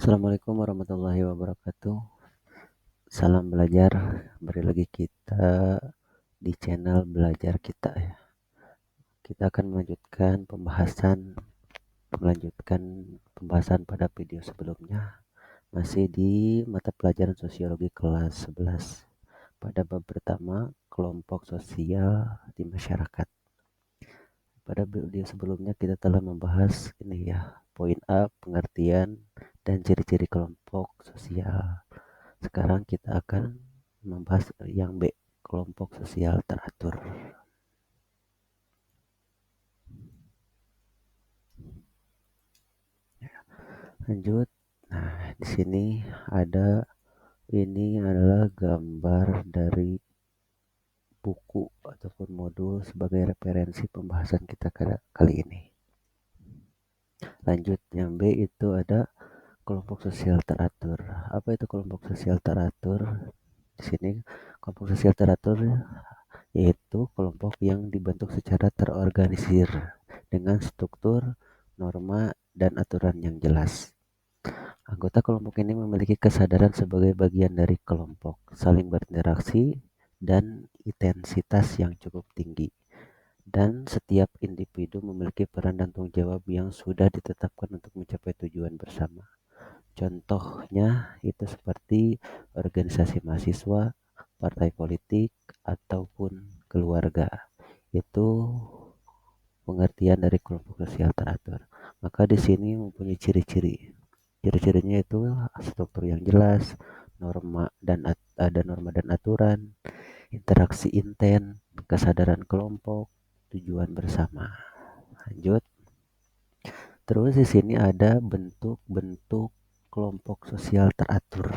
Assalamualaikum warahmatullahi wabarakatuh. Salam belajar. Kembali lagi kita di channel belajar kita ya. Kita akan melanjutkan pembahasan pada video sebelumnya. Masih di mata pelajaran sosiologi kelas 11. Pada bab pertama, kelompok sosial di masyarakat. Pada video sebelumnya kita telah membahas ini ya, poin A, pengertian dan ciri-ciri kelompok sosial. Sekarang kita akan membahas yang B, kelompok sosial teratur. Lanjut. Nah, di sini ini adalah gambar dari buku ataupun modul sebagai referensi pembahasan kita kali ini. Lanjut, yang B itu ada kelompok sosial teratur. Apa itu kelompok sosial teratur? Di sini kelompok sosial teratur yaitu kelompok yang dibentuk secara terorganisir dengan struktur, norma, dan aturan yang jelas. Anggota kelompok ini memiliki kesadaran sebagai bagian dari kelompok, saling berinteraksi, dan intensitas yang cukup tinggi. Dan setiap individu memiliki peran dan tanggung jawab yang sudah ditetapkan untuk mencapai tujuan bersama. Contohnya itu seperti organisasi mahasiswa, partai politik, ataupun keluarga. Itu pengertian dari kelompok sosial teratur. Maka di sini mempunyai ciri-ciri. Ciri-cirinya itu struktur yang jelas, norma dan aturan, interaksi inten, kesadaran kelompok, tujuan bersama. Lanjut. Terus di sini ada bentuk-bentuk kelompok sosial teratur.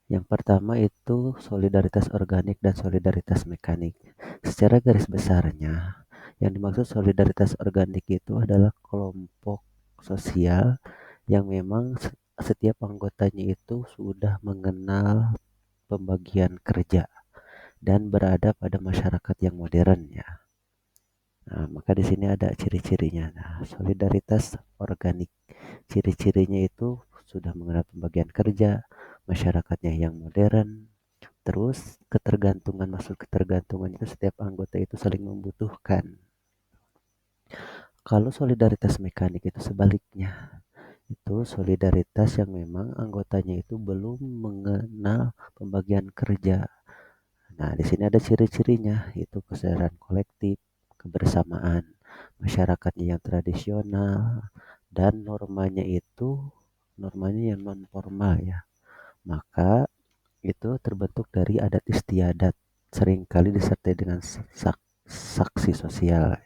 Yang pertama itu solidaritas organik dan solidaritas mekanik. Secara garis besarnya, yang dimaksud solidaritas organik itu adalah kelompok sosial yang memang setiap anggotanya itu sudah mengenal pembagian kerja dan berada pada masyarakat yang modern ya. Nah, maka di sini ada ciri-cirinya. Nah, solidaritas organik. Ciri-cirinya itu sudah mengenal pembagian kerja, masyarakatnya yang modern, terus ketergantungan itu setiap anggota itu saling membutuhkan. Kalau solidaritas mekanik itu sebaliknya. Itu solidaritas yang memang anggotanya itu belum mengenal pembagian kerja. Nah, di sini ada ciri-cirinya, itu kesadaran kolektif, kebersamaan, masyarakatnya yang tradisional, dan normanya yang non formal ya. Maka itu terbentuk dari adat istiadat, seringkali disertai dengan saksi sosial.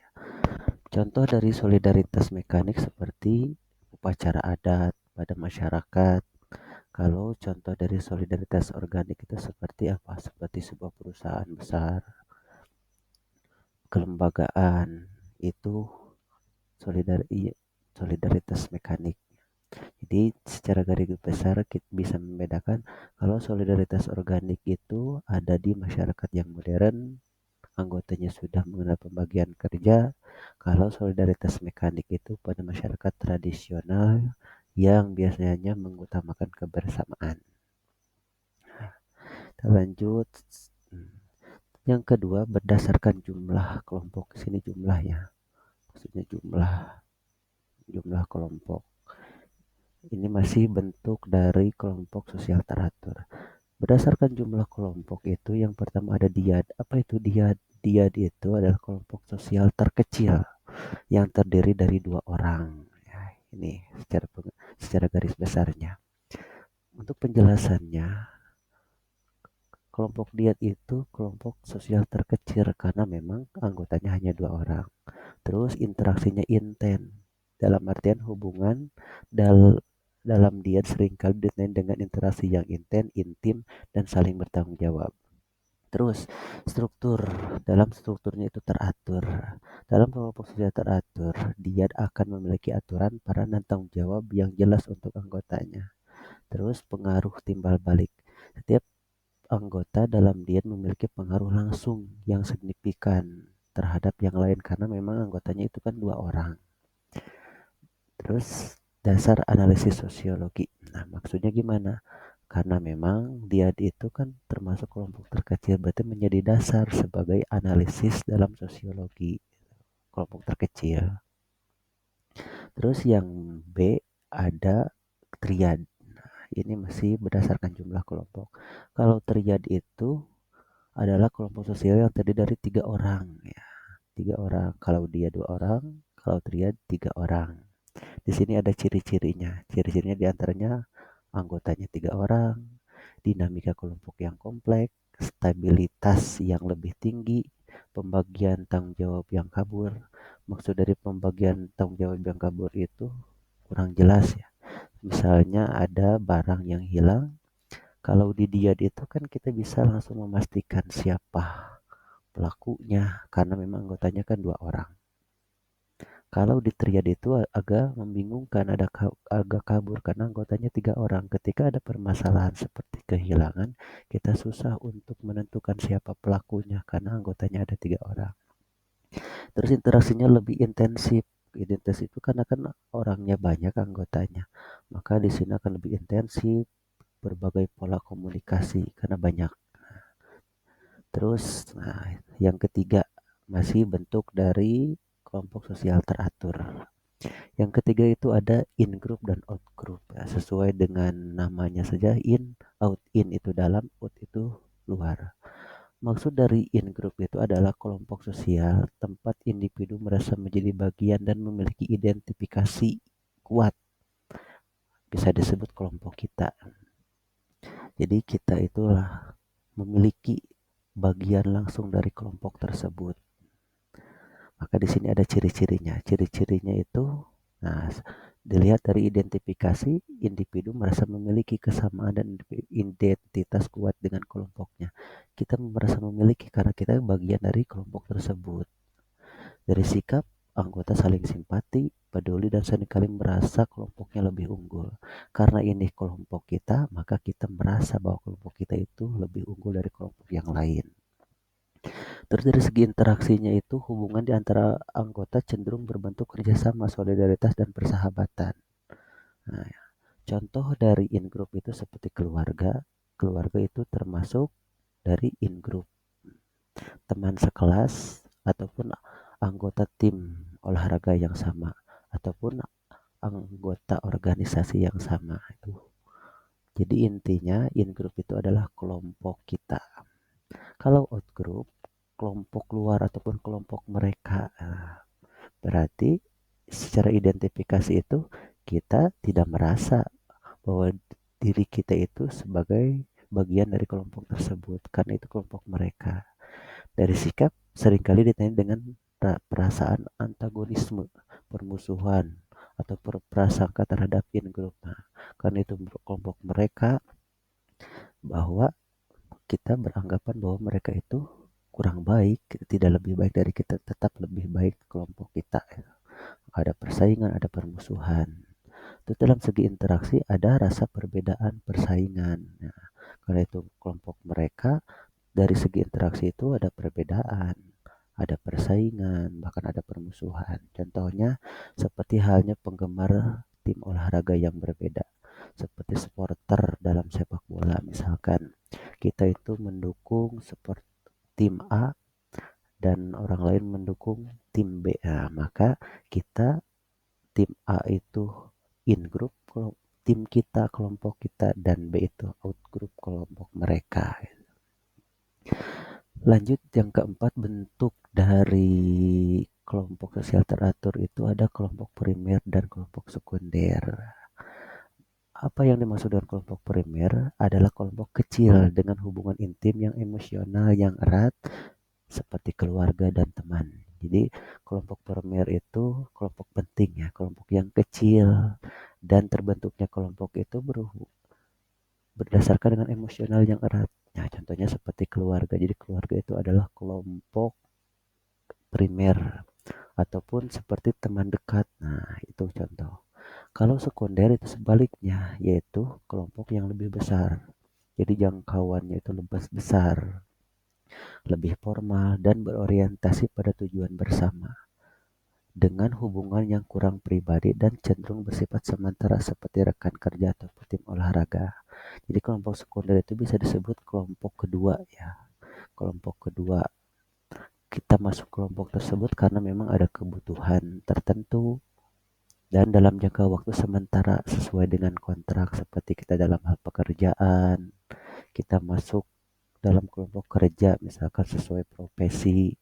Contoh dari solidaritas mekanik seperti upacara adat pada masyarakat. Kalau contoh dari solidaritas organik itu seperti apa? Seperti sebuah perusahaan besar, kelembagaan, itu solidaritas mekanik. Jadi secara garis besar kita bisa membedakan kalau solidaritas organik itu ada di masyarakat yang modern, anggotanya sudah mengenal pembagian kerja. Kalau solidaritas mekanik itu pada masyarakat tradisional yang biasanya mengutamakan kebersamaan. Kita lanjut. Yang kedua, berdasarkan jumlah kelompok. Sini jumlahnya, maksudnya jumlah kelompok. Ini masih bentuk dari kelompok sosial teratur. Berdasarkan jumlah kelompok itu yang pertama ada diad. Apa itu diad? Diad itu adalah kelompok sosial terkecil yang terdiri dari 2 orang. Ya, ini secara garis besarnya. Untuk penjelasannya, kelompok diad itu kelompok sosial terkecil karena memang anggotanya hanya 2 orang. Terus interaksinya inten. Dalam artian hubungan dalam diet seringkali ditandai dengan interaksi yang intim, dan saling bertanggung jawab. Terus dalam strukturnya itu teratur. Dalam kelompok sosial teratur, diet akan memiliki aturan, peran, dan tanggung jawab yang jelas untuk anggotanya. Terus pengaruh timbal balik. Setiap anggota dalam diet memiliki pengaruh langsung yang signifikan terhadap yang lain karena memang anggotanya itu kan 2 orang. Terus dasar analisis sosiologi. Nah, maksudnya gimana? Karena memang dia itu kan termasuk kelompok terkecil, berarti menjadi dasar sebagai analisis dalam sosiologi, kelompok terkecil. Terus yang B ada triad. Nah, ini masih berdasarkan jumlah kelompok. Kalau triad itu adalah kelompok sosial yang terdiri dari 3 orang. Ya, 3 orang. Kalau dia 2 orang, kalau triad 3 orang. Di sini ada ciri-cirinya. Ciri-cirinya diantaranya anggotanya 3 orang, dinamika kelompok yang kompleks, stabilitas yang lebih tinggi, pembagian tanggung jawab yang kabur. Maksud dari pembagian tanggung jawab yang kabur itu kurang jelas ya. Misalnya ada barang yang hilang, kalau di diad itu kan kita bisa langsung memastikan siapa pelakunya karena memang anggotanya kan 2 orang. Kalau di triad itu agak membingungkan, agak kabur karena anggotanya 3 orang. Ketika ada permasalahan seperti kehilangan, kita susah untuk menentukan siapa pelakunya karena anggotanya ada 3 orang. Terus interaksinya lebih intensif. Intensif itu karena kan orangnya banyak anggotanya, maka di sini akan lebih intensif berbagai pola komunikasi karena banyak. Terus, nah, yang ketiga masih bentuk dari kelompok sosial teratur. Yang ketiga itu ada in group dan out group. Ya, sesuai dengan namanya saja in, out. In itu dalam, out itu luar. Maksud dari in group itu adalah kelompok sosial tempat individu merasa menjadi bagian dan memiliki identifikasi kuat. Bisa disebut kelompok kita. Jadi kita itulah memiliki bagian langsung dari kelompok tersebut. Maka di sini ada ciri-cirinya. Ciri-cirinya itu, nah, dilihat dari identifikasi, individu merasa memiliki kesamaan dan identitas kuat dengan kelompoknya. Kita merasa memiliki karena kita bagian dari kelompok tersebut. Dari sikap, anggota saling simpati, peduli, dan seringkali merasa kelompoknya lebih unggul. Karena ini kelompok kita, maka kita merasa bahwa kelompok kita itu lebih unggul dari kelompok yang lain. Terus dari segi interaksinya itu hubungan di antara anggota cenderung berbentuk kerjasama, solidaritas, dan persahabatan. Nah, contoh dari in-group itu seperti keluarga. Keluarga itu termasuk dari in-group. Teman sekelas ataupun anggota tim olahraga yang sama ataupun anggota organisasi yang sama itu. Jadi intinya in-group itu adalah kelompok kita. Kalau out-group, kelompok luar ataupun kelompok mereka. Nah, berarti secara identifikasi itu kita tidak merasa bahwa diri kita itu sebagai bagian dari kelompok tersebut karena itu kelompok mereka. Dari sikap seringkali ditanya dengan perasaan antagonisme, permusuhan, atau prasangka terhadap in-group. Nah, karena itu kelompok mereka bahwa kita beranggapan bahwa mereka itu kurang baik, tidak lebih baik dari kita, tetap lebih baik kelompok kita. Ada persaingan, ada permusuhan. Itu dalam segi interaksi ada rasa perbedaan, persaingan. Nah, karena itu kelompok mereka dari segi interaksi itu ada perbedaan, ada persaingan, bahkan ada permusuhan. Contohnya seperti halnya penggemar tim olahraga yang berbeda. Seperti supporter dalam sepak bola misalkan. Kita itu mendukung support tim A dan orang lain mendukung tim B. Nah, maka kita tim A itu in group tim kita, kelompok kita, dan B itu out group, kelompok mereka. Lanjut yang keempat, bentuk dari kelompok sosial teratur itu ada kelompok primer dan kelompok sekunder. Apa yang dimaksud dengan kelompok primer adalah kelompok kecil dengan hubungan intim yang emosional yang erat seperti keluarga dan teman. Jadi kelompok primer itu kelompok penting ya, kelompok yang kecil dan terbentuknya kelompok itu berdasarkan dengan emosional yang erat. Nah, contohnya seperti keluarga. Jadi keluarga itu adalah kelompok primer ataupun seperti teman dekat. Nah, itu contoh. Kalau sekunder itu sebaliknya, yaitu kelompok yang lebih besar. Jadi jangkauannya itu lebih besar, lebih formal dan berorientasi pada tujuan bersama. dengan hubungan yang kurang pribadi dan cenderung bersifat sementara seperti rekan kerja atau tim olahraga. Jadi kelompok sekunder itu bisa disebut kelompok kedua ya. Kelompok kedua, kita masuk kelompok tersebut karena memang ada kebutuhan tertentu dan dalam jangka waktu sementara sesuai dengan kontrak seperti kita dalam hal pekerjaan, kita masuk dalam kelompok kerja misalkan sesuai profesi,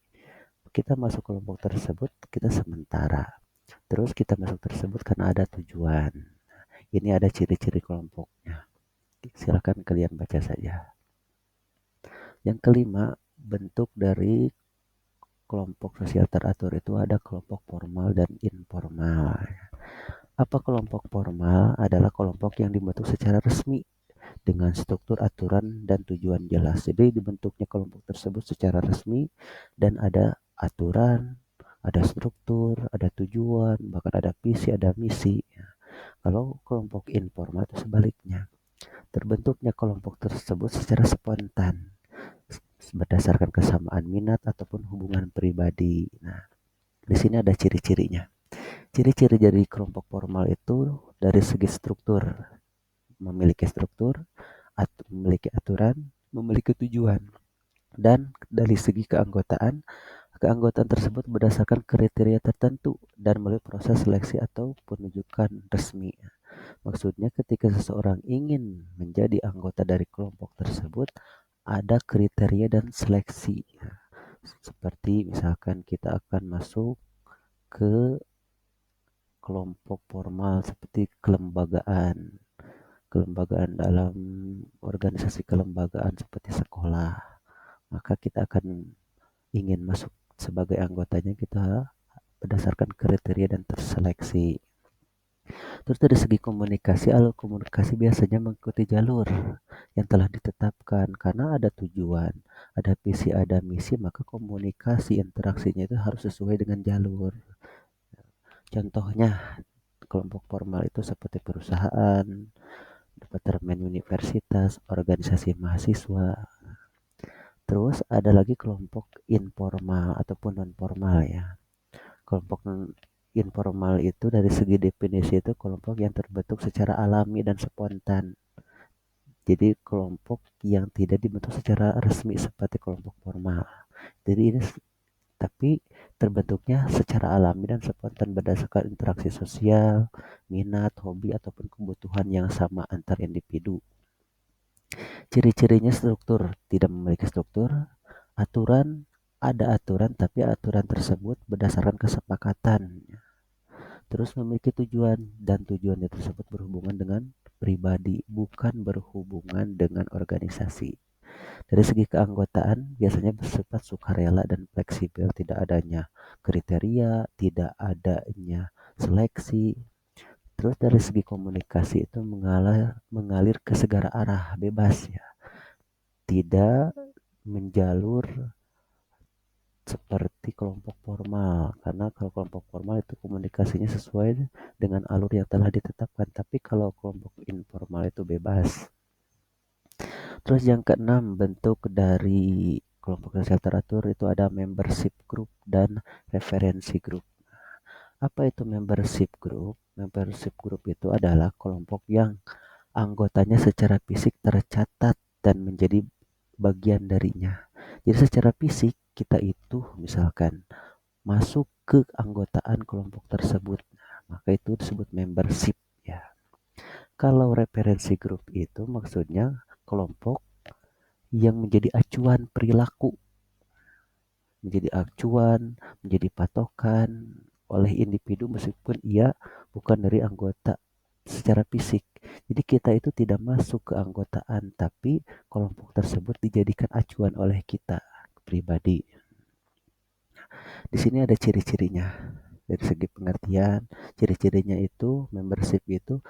kita masuk kelompok tersebut kita sementara. Terus kita masuk tersebut karena ada tujuan. Ini ada ciri-ciri kelompoknya. Silakan kalian baca saja. Yang kelima, bentuk dari kelompok sosial teratur itu ada kelompok formal dan informal. Apa kelompok formal? Adalah kelompok yang dibentuk secara resmi dengan struktur aturan dan tujuan jelas. Jadi dibentuknya kelompok tersebut secara resmi dan ada aturan, ada struktur, ada tujuan, bahkan ada visi, ada misi. Kalau kelompok informal itu sebaliknya. Terbentuknya kelompok tersebut secara spontan berdasarkan kesamaan minat ataupun hubungan pribadi. Nah, di sini ada ciri-cirinya. Ciri-ciri dari kelompok formal itu dari segi struktur, memiliki struktur, memiliki aturan, memiliki tujuan. Dan dari segi keanggotaan, keanggotaan tersebut berdasarkan kriteria tertentu dan melalui proses seleksi atau penunjukan resmi. Maksudnya ketika seseorang ingin menjadi anggota dari kelompok tersebut, ada kriteria dan seleksi. Seperti misalkan kita akan masuk ke kelompok formal seperti kelembagaan, kelembagaan dalam organisasi kelembagaan seperti sekolah, maka kita akan ingin masuk sebagai anggotanya, kita berdasarkan kriteria dan terseleksi. Terus dari segi komunikasi, alur komunikasi biasanya mengikuti jalur yang telah ditetapkan karena ada tujuan, ada visi, ada misi, maka komunikasi interaksinya itu harus sesuai dengan jalur. Contohnya kelompok formal itu seperti perusahaan, departemen universitas, organisasi mahasiswa. Terus ada lagi kelompok informal ataupun non formal ya. Kelompok informal itu dari segi definisi itu kelompok yang terbentuk secara alami dan spontan. Jadi kelompok yang tidak dibentuk secara resmi seperti kelompok formal. Jadi ini tapi terbentuknya secara alami dan spontan berdasarkan interaksi sosial, minat, hobi ataupun kebutuhan yang sama antar individu. Ciri-cirinya struktur, tidak memiliki struktur, aturan, ada aturan tapi aturan tersebut berdasarkan kesepakatan. Terus memiliki tujuan dan tujuannya tersebut berhubungan dengan pribadi, bukan berhubungan dengan organisasi. Dari segi keanggotaan biasanya bersifat sukarela dan fleksibel, tidak adanya kriteria, tidak adanya seleksi. Terus dari segi komunikasi itu mengalir ke segala arah, bebas ya, tidak menjalur seperti kelompok formal, karena kalau kelompok formal itu komunikasinya sesuai dengan alur yang telah ditetapkan, tapi kalau kelompok informal itu bebas. Terus yang keenam, bentuk dari kelompok sosial teratur itu ada membership group dan referensi group. Apa itu membership group? Membership group itu adalah kelompok yang anggotanya secara fisik tercatat dan menjadi bagian darinya. Jadi secara fisik kita itu misalkan masuk ke anggotaan kelompok tersebut, maka itu disebut membership ya. Kalau referensi grup itu maksudnya kelompok yang menjadi acuan perilaku, menjadi acuan, menjadi patokan oleh individu meskipun ia bukan dari anggota secara fisik. Jadi kita itu tidak masuk ke anggotaan, tapi kelompok tersebut dijadikan acuan oleh kita pribadi. Di sini ada ciri-cirinya. Dari segi pengertian, ciri-cirinya itu membership itu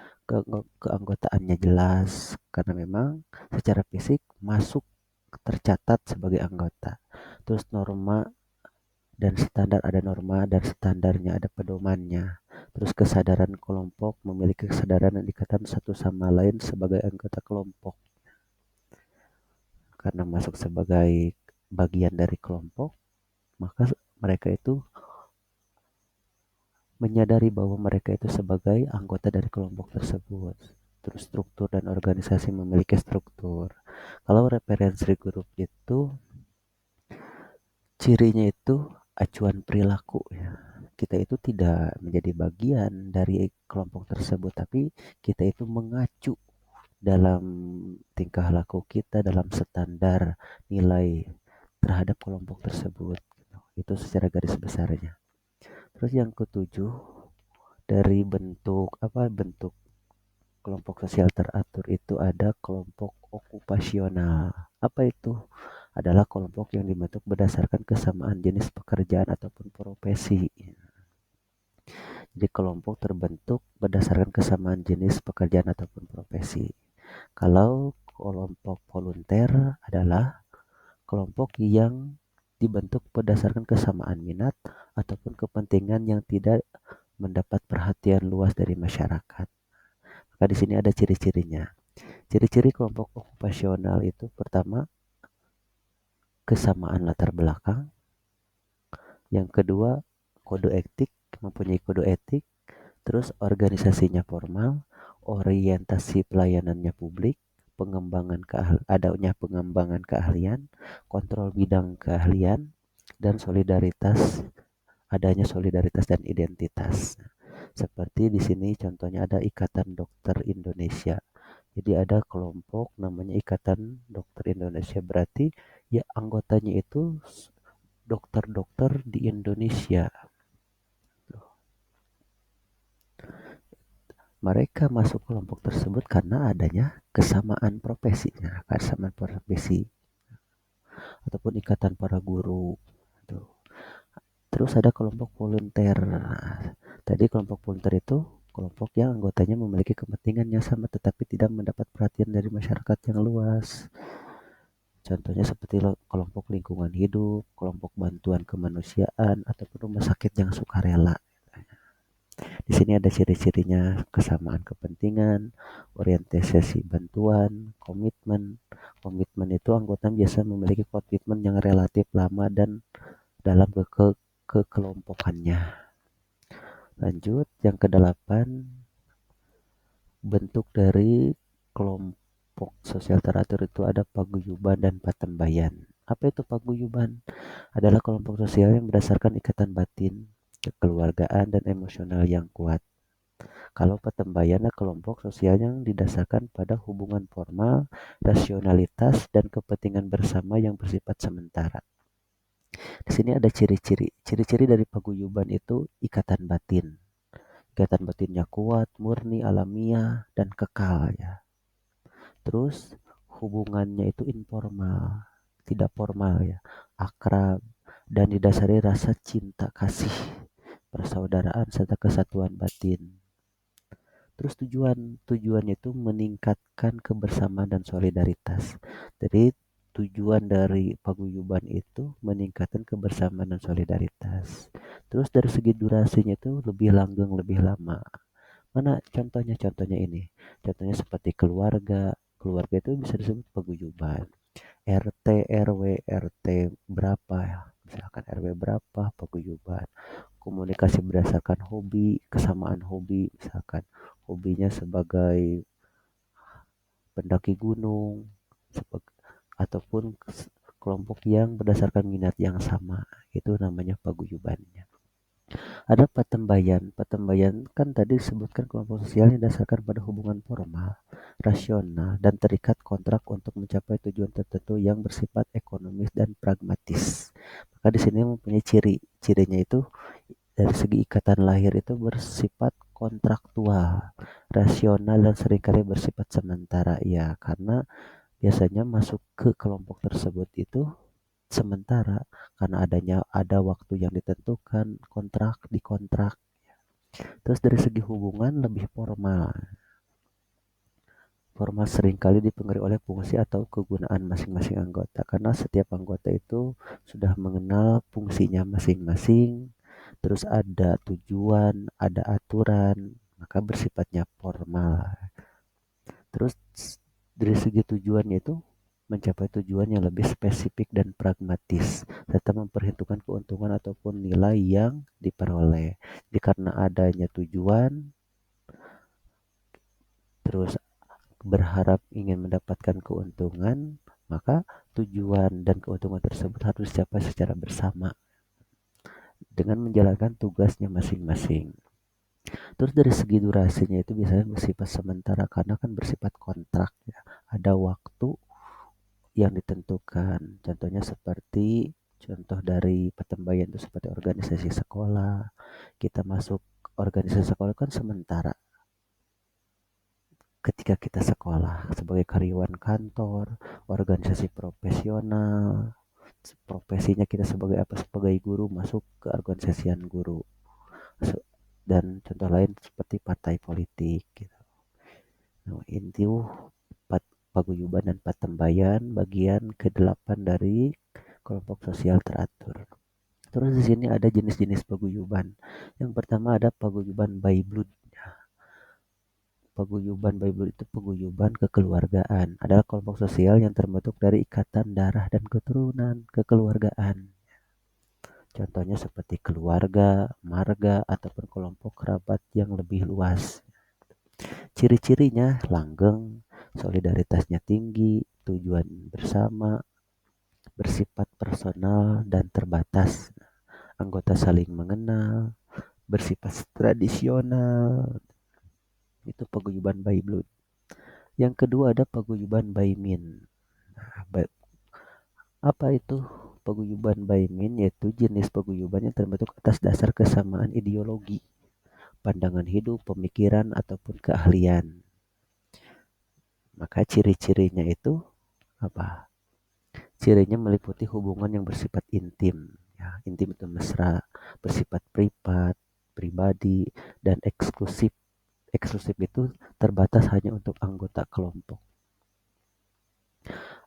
keanggotaannya jelas karena memang secara fisik masuk tercatat sebagai anggota. Terus norma dan standar, ada norma dan standarnya, ada pedomannya. Terus kesadaran kelompok, memiliki kesadaran dan ikatan satu sama lain sebagai anggota kelompok. Karena masuk sebagai bagian dari kelompok, maka mereka itu menyadari bahwa mereka itu sebagai anggota dari kelompok tersebut. Terus struktur dan organisasi memiliki struktur. Kalau referensi grup itu cirinya itu acuan perilaku ya. Kita itu tidak menjadi bagian dari kelompok tersebut, tapi kita itu mengacu dalam tingkah laku kita, dalam standar nilai terhadap kelompok tersebut. Itu secara garis besarnya. Terus yang ketujuh, dari bentuk kelompok sosial teratur itu ada kelompok okupasional. Apa itu? Adalah kelompok yang dibentuk berdasarkan kesamaan jenis pekerjaan ataupun profesi. Jadi kelompok terbentuk berdasarkan kesamaan jenis pekerjaan ataupun profesi. Kalau kelompok volunteer adalah kelompok yang dibentuk berdasarkan kesamaan minat ataupun kepentingan yang tidak mendapat perhatian luas dari masyarakat. Maka di sini ada ciri-cirinya. Ciri-ciri kelompok okupasional itu pertama, kesamaan latar belakang. Yang kedua, kode etik, mempunyai kode etik. Terus organisasinya formal, orientasi pelayanannya publik, adanya pengembangan keahlian, kontrol bidang keahlian, dan adanya solidaritas dan identitas. Seperti di sini contohnya ada Ikatan Dokter Indonesia. Jadi ada kelompok namanya Ikatan Dokter Indonesia, berarti ya anggotanya itu dokter-dokter di Indonesia. Mereka masuk kelompok tersebut karena adanya kesamaan profesi ataupun ikatan para guru. Terus ada kelompok volunteer. Tadi kelompok volunteer itu kelompok yang anggotanya memiliki kepentingan yang sama tetapi tidak mendapat perhatian dari masyarakat yang luas. Contohnya seperti kelompok lingkungan hidup, kelompok bantuan kemanusiaan, ataupun rumah sakit yang sukarela. Di sini ada ciri-cirinya, kesamaan kepentingan, orientasi bantuan, komitmen. Komitmen itu anggota biasa memiliki komitmen yang relatif lama dan dalam kekelompokannya. Lanjut, yang kedelapan, bentuk dari kelompok sosial teratur itu ada paguyuban dan patembayan. Apa itu paguyuban? Adalah kelompok sosial yang berdasarkan ikatan batin, kekeluargaan, dan emosional yang kuat. Kalau patembayan adalah kelompok sosial yang didasarkan pada hubungan formal, rasionalitas, dan kepentingan bersama yang bersifat sementara. Di sini ada ciri-ciri. Ciri-ciri dari paguyuban itu ikatan batin. Ikatan batinnya kuat, murni, alamiah, dan kekal ya. Terus hubungannya itu informal, tidak formal ya, akrab, dan didasari rasa cinta kasih, persaudaraan, serta kesatuan batin. Terus tujuannya itu meningkatkan kebersamaan dan solidaritas. Jadi tujuan dari paguyuban itu meningkatkan kebersamaan dan solidaritas. Terus dari segi durasinya itu lebih langgeng, lebih lama. Mana contohnya? Contohnya ini. Contohnya seperti keluarga. Keluarga itu bisa disebut paguyuban. RT, RW, RT berapa ya? Misalkan RW berapa, paguyuban. Komunikasi berdasarkan hobi, kesamaan hobi, misalkan hobinya sebagai pendaki gunung, ataupun kelompok yang berdasarkan minat yang sama, itu namanya paguyubannya. Ada patembayan. Patembayan kan tadi disebutkan kelompok sosial yang didasarkan pada hubungan formal, rasional, dan terikat kontrak untuk mencapai tujuan tertentu yang bersifat ekonomis dan pragmatis. Maka di sini mempunyai ciri. Cirinya itu dari segi ikatan lahir itu bersifat kontraktual, rasional, dan seringkali bersifat sementara. Ya, karena biasanya masuk ke kelompok tersebut itu sementara karena ada waktu yang ditentukan, dikontrak. Terus dari segi hubungan lebih formal. Formal seringkali dipengaruhi oleh fungsi atau kegunaan masing-masing anggota karena setiap anggota itu sudah mengenal fungsinya masing-masing. Terus ada tujuan, ada aturan, maka bersifatnya formal. Terus dari segi tujuannya itu mencapai tujuan yang lebih spesifik dan pragmatis, serta memperhitungkan keuntungan ataupun nilai yang diperoleh. Jadi karena adanya tujuan, terus berharap ingin mendapatkan keuntungan, maka tujuan dan keuntungan tersebut harus dicapai secara bersama dengan menjalankan tugasnya masing-masing. Terus dari segi durasinya itu biasanya bersifat sementara karena kan bersifat kontrak ya. Ada waktu yang ditentukan. Contohnya seperti contoh dari Patembayan itu seperti organisasi sekolah. Kita masuk organisasi sekolah kan sementara. Ketika kita sekolah sebagai karyawan kantor, organisasi profesional, profesinya kita sebagai apa? Sebagai guru masuk ke organisasian guru. Dan contoh lain seperti partai politik gitu. Nah, itu paguyuban dan patembayan bagian ke-8 dari kelompok sosial teratur. Terus di sini ada jenis-jenis paguyuban. Yang pertama ada paguyuban by blood. Paguyuban by blood itu paguyuban kekeluargaan. Adalah kelompok sosial yang terbentuk dari ikatan darah dan keturunan kekeluargaan. Contohnya seperti keluarga, marga, ataupun kelompok kerabat yang lebih luas. Ciri-cirinya langgeng, solidaritasnya tinggi, tujuan bersama, bersifat personal dan terbatas. Anggota saling mengenal, bersifat tradisional. Itu paguyuban by blood. Yang kedua ada paguyuban by min. Apa itu paguyuban by min? Yaitu jenis paguyuban yang terbentuk atas dasar kesamaan ideologi, pandangan hidup, pemikiran, ataupun keahlian. Maka ciri-cirinya itu apa? Cirinya meliputi hubungan yang bersifat intim. Ya, intim itu mesra, bersifat privat, pribadi, dan eksklusif. Eksklusif itu terbatas hanya untuk anggota kelompok.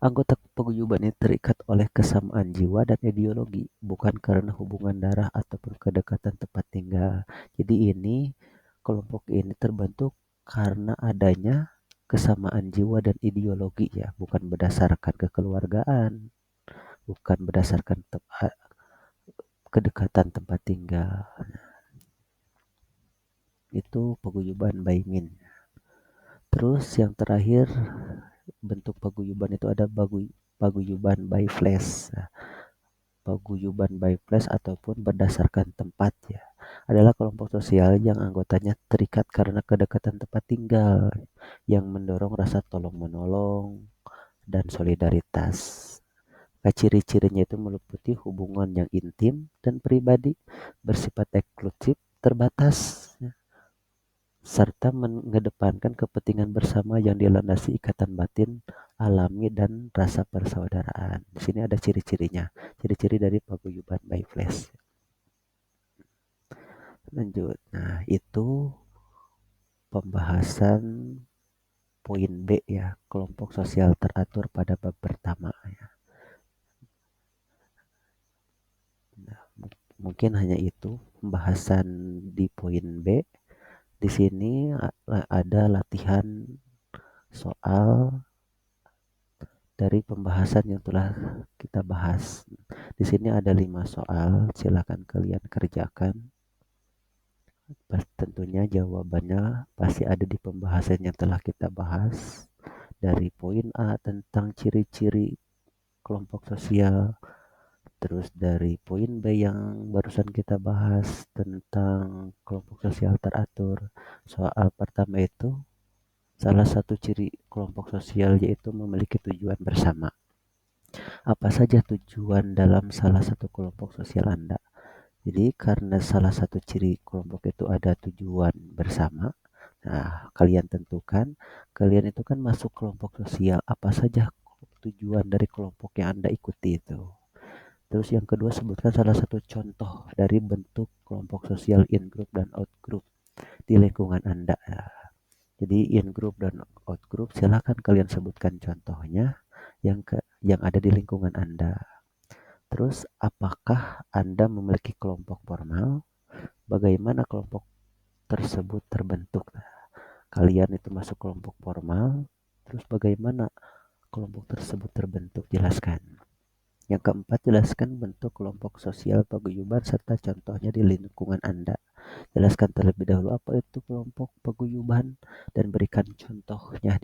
Anggota paguyuban ini terikat oleh kesamaan jiwa dan ideologi, bukan karena hubungan darah ataupun kedekatan tempat tinggal. Jadi ini kelompok ini terbentuk karena adanya kesamaan jiwa dan ideologi ya, bukan berdasarkan kekeluargaan, bukan berdasarkan kedekatan tempat tinggal. Itu paguyuban by min. Terus yang terakhir bentuk paguyuban itu ada paguyuban by flash. Paguyuban by flash ataupun berdasarkan tempat ya. Adalah kelompok sosial yang anggotanya terikat karena kedekatan tempat tinggal yang mendorong rasa tolong-menolong dan solidaritas. Ciri-cirinya itu meliputi hubungan yang intim dan pribadi, bersifat eksklusif, terbatas, serta mengedepankan kepentingan bersama yang dilandasi ikatan batin alami dan rasa persaudaraan. Di sini ada ciri-cirinya, ciri-ciri dari paguyuban by flash. Lanjut. Nah, itu pembahasan poin B ya, kelompok sosial teratur pada bab pertama ya. Nah, mungkin hanya itu pembahasan di poin B. Di sini ada latihan soal dari pembahasan yang telah kita bahas. Di sini ada 5 soal, silakan kalian kerjakan. Tentunya jawabannya pasti ada di pembahasan yang telah kita bahas. Dari poin A tentang ciri-ciri kelompok sosial, terus dari poin B yang barusan kita bahas tentang kelompok sosial teratur. Soal pertama itu salah satu ciri kelompok sosial yaitu memiliki tujuan bersama. Apa saja tujuan dalam salah satu kelompok sosial Anda? Jadi karena salah satu ciri kelompok itu ada tujuan bersama, nah kalian tentukan, kalian itu kan masuk kelompok sosial, apa saja tujuan dari kelompok yang Anda ikuti itu. Terus yang kedua sebutkan salah satu contoh dari bentuk kelompok sosial in group dan out group di lingkungan Anda. Jadi in group dan out group silakan kalian sebutkan contohnya yang ada di lingkungan Anda. Terus apakah Anda memiliki kelompok formal? Bagaimana kelompok tersebut terbentuk? Kalian itu masuk kelompok formal, terus bagaimana kelompok tersebut terbentuk? Jelaskan. Yang keempat, jelaskan bentuk kelompok sosial paguyuban serta contohnya di lingkungan Anda. Jelaskan terlebih dahulu apa itu kelompok paguyuban dan berikan contohnya